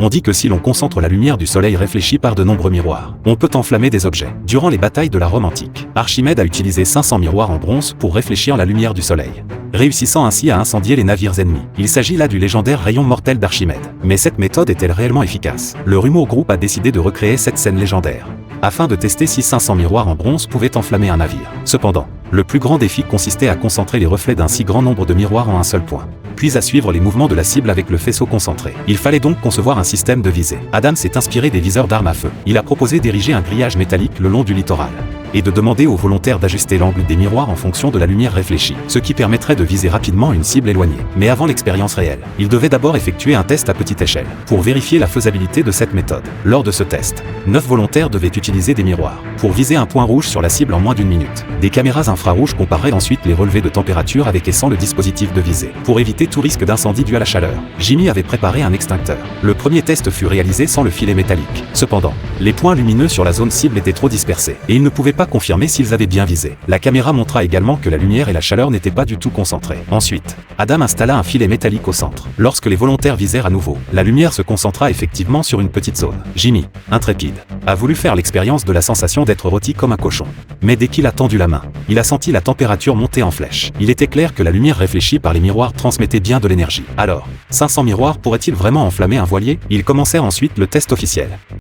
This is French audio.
On dit que si l'on concentre la lumière du soleil réfléchie par de nombreux miroirs, on peut enflammer des objets. Durant les batailles de la Rome antique, Archimède a utilisé 500 miroirs en bronze pour réfléchir la lumière du soleil, réussissant ainsi à incendier les navires ennemis. Il s'agit là du légendaire rayon mortel d'Archimède. Mais cette méthode est-elle réellement efficace? Le Rumo Group a décidé de recréer cette scène légendaire, afin de tester si 500 miroirs en bronze pouvaient enflammer un navire. Cependant, le plus grand défi consistait à concentrer les reflets d'un si grand nombre de miroirs en un seul point, puis à suivre les mouvements de la cible avec le faisceau concentré. Il fallait donc concevoir un système de visée. Adam s'est inspiré des viseurs d'armes à feu. Il a proposé d'ériger un grillage métallique le long du littoral, et de demander aux volontaires d'ajuster l'angle des miroirs en fonction de la lumière réfléchie, ce qui permettrait de viser rapidement une cible éloignée. Mais avant l'expérience réelle, il devait d'abord effectuer un test à petite échelle, pour vérifier la faisabilité de cette méthode. Lors de ce test, 9 volontaires devaient utiliser des miroirs, pour viser un point rouge sur la cible en moins d'une minute. Des caméras infrarouges compareraient ensuite les relevés de température avec et sans le dispositif de visée, pour éviter tout risque d'incendie dû à la chaleur. Jimmy avait préparé un extincteur. Le premier test fut réalisé sans le filet métallique. Cependant, les points lumineux sur la zone cible étaient trop dispersés, et ils ne pouvaient pas confirmer s'ils avaient bien visé. La caméra montra également que la lumière et la chaleur n'étaient pas du tout concentrées. Ensuite, Adam installa un filet métallique au centre. Lorsque les volontaires visèrent à nouveau, la lumière se concentra effectivement sur une petite zone. Jimmy, intrépide, a voulu faire l'expérience de la sensation d'être rôti comme un cochon. Mais dès qu'il a tendu la main, il a senti la température monter en flèche. Il était clair que la lumière réfléchie par les miroirs transmettait bien de l'énergie. Alors, 500 miroirs pourraient-ils vraiment enflammer un voilier? Ils commencèrent ensuite le test officiel.